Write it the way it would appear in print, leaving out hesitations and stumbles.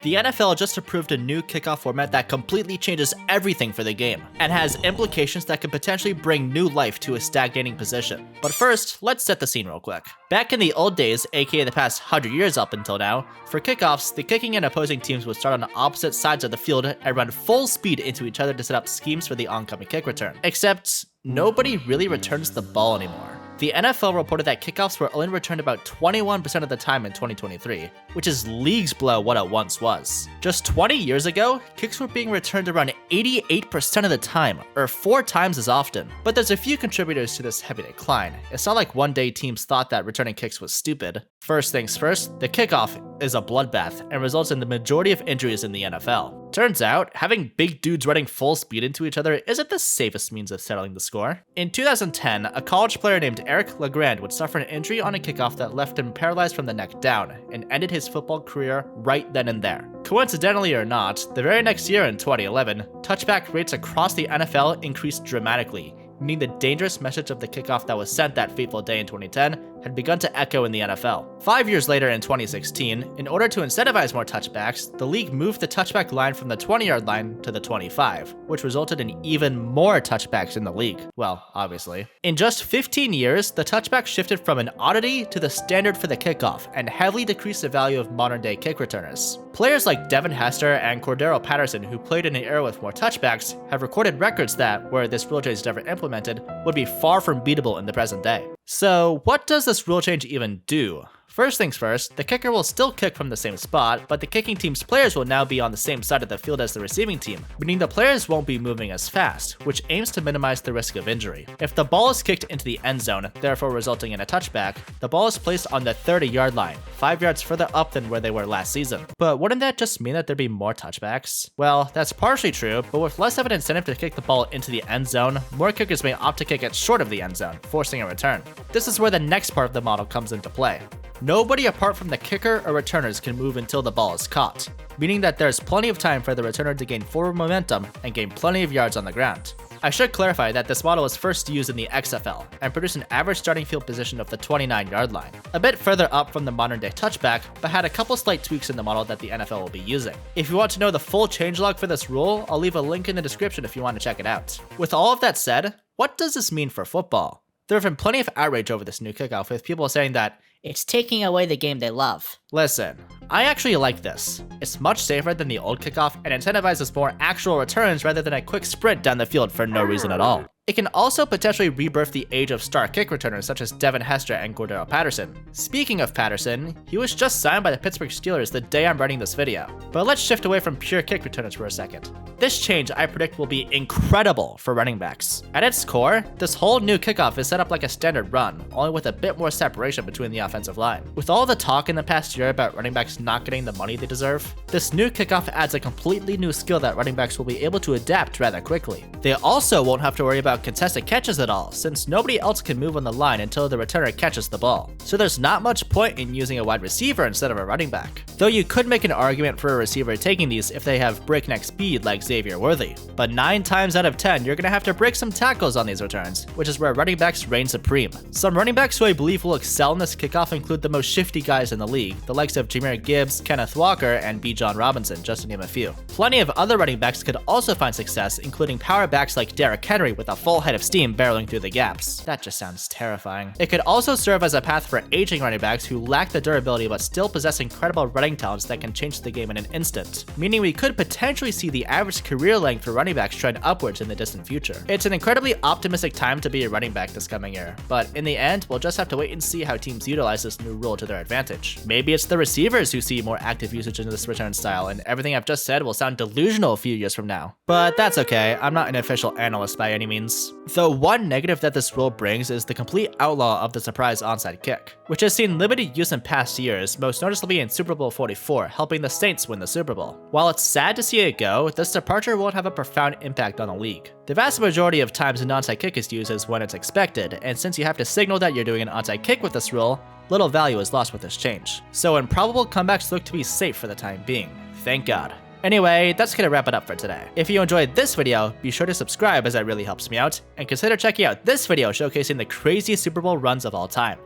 The NFL just approved a new kickoff format that completely changes everything for the game, and has implications that could potentially bring new life to a stagnating position. But first, let's set the scene real quick. Back in the old days, aka the past 100 years up until now, for kickoffs, the kicking and opposing teams would start on opposite sides of the field and run full speed into each other to set up schemes for the oncoming kick return. Except, nobody really returns the ball anymore. The NFL reported that kickoffs were only returned about 21% of the time in 2023, which is leagues below what it once was. Just 20 years ago, kicks were being returned around 88% of the time, or 4 times as often. But there's a few contributors to this heavy decline. It's not like one day teams thought that returning kicks was stupid. First things first, the kickoff is a bloodbath and results in the majority of injuries in the NFL. Turns out, having big dudes running full speed into each other isn't the safest means of settling the score. In 2010, a college player named Eric Legrand would suffer an injury on a kickoff that left him paralyzed from the neck down, and ended his football career right then and there. Coincidentally or not, the very next year in 2011, touchback rates across the NFL increased dramatically, meaning the dangerous message of the kickoff that was sent that fateful day in 2010 had begun to echo in the NFL. 5 years later in 2016, in order to incentivize more touchbacks, the league moved the touchback line from the 20-yard line to the 25, which resulted in even more touchbacks in the league. Well, obviously. In just 15 years, the touchback shifted from an oddity to the standard for the kickoff, and heavily decreased the value of modern-day kick returners. Players like Devin Hester and Cordero Patterson, who played in an era with more touchbacks, have recorded records that, were this rule change never implemented, would be far from beatable in the present day. So, what does this rule change even do? First things first, the kicker will still kick from the same spot, but the kicking team's players will now be on the same side of the field as the receiving team, meaning the players won't be moving as fast, which aims to minimize the risk of injury. If the ball is kicked into the end zone, therefore resulting in a touchback, the ball is placed on the 30-yard line, 5 yards further up than where they were last season. But wouldn't that just mean that there'd be more touchbacks? Well, that's partially true, but with less of an incentive to kick the ball into the end zone, more kickers may opt to kick it short of the end zone, forcing a return. This is where the next part of the model comes into play. Nobody apart from the kicker or returners can move until the ball is caught, meaning that there's plenty of time for the returner to gain forward momentum and gain plenty of yards on the ground. I should clarify that this model was first used in the XFL and produced an average starting field position of the 29-yard line, a bit further up from the modern-day touchback, but had a couple slight tweaks in the model that the NFL will be using. If you want to know the full changelog for this rule, I'll leave a link in the description if you want to check it out. With all of that said, what does this mean for football? There have been plenty of outrage over this new kickoff, with people saying that it's taking away the game they love. Listen, I actually like this. It's much safer than the old kickoff and incentivizes more actual returns rather than a quick sprint down the field for no reason at all. It can also potentially rebirth the age of star kick returners such as Devin Hester and Cordero Patterson. Speaking of Patterson, he was just signed by the Pittsburgh Steelers the day I'm writing this video. But let's shift away from pure kick returners for a second. This change I predict will be incredible for running backs. At its core, this whole new kickoff is set up like a standard run, only with a bit more separation between the offensive line. With all the talk in the past year about running backs not getting the money they deserve, this new kickoff adds a completely new skill that running backs will be able to adapt rather quickly. They also won't have to worry about contested catches at all, since nobody else can move on the line until the returner catches the ball. So there's not much point in using a wide receiver instead of a running back. Though you could make an argument for a receiver taking these if they have breakneck speed like Xavier Worthy. But 9 times out of 10, you're gonna have to break some tackles on these returns, which is where running backs reign supreme. Some running backs who I believe will excel in this kickoff include the most shifty guys in the league, the likes of Jahmyr Gibbs, Kenneth Walker, and B. John Robinson, just to name a few. Plenty of other running backs could also find success, including power backs like Derrick Henry with a full head of steam barreling through the gaps. That just sounds terrifying. It could also serve as a path for aging running backs who lack the durability but still possess incredible running talents that can change the game in an instant, meaning we could potentially see the average career length for running backs trend upwards in the distant future. It's an incredibly optimistic time to be a running back this coming year, but in the end, we'll just have to wait and see how teams utilize this new rule to their advantage. Maybe it's the receivers who see more active usage in this return style, and everything I've just said will sound delusional a few years from now. But that's okay, I'm not an official analyst by any means. Though one negative that this rule brings is the complete outlaw of the surprise onside kick, which has seen limited use in past years, most noticeably in Super Bowl 44, helping the Saints win the Super Bowl. While it's sad to see it go, this departure won't have a profound impact on the league. The vast majority of times an onside kick is used is when it's expected, and since you have to signal that you're doing an onside kick with this rule, little value is lost with this change. So improbable comebacks look to be safe for the time being. Thank God. Anyway, that's gonna wrap it up for today. If you enjoyed this video, be sure to subscribe as that really helps me out, and consider checking out this video showcasing the craziest Super Bowl runs of all time.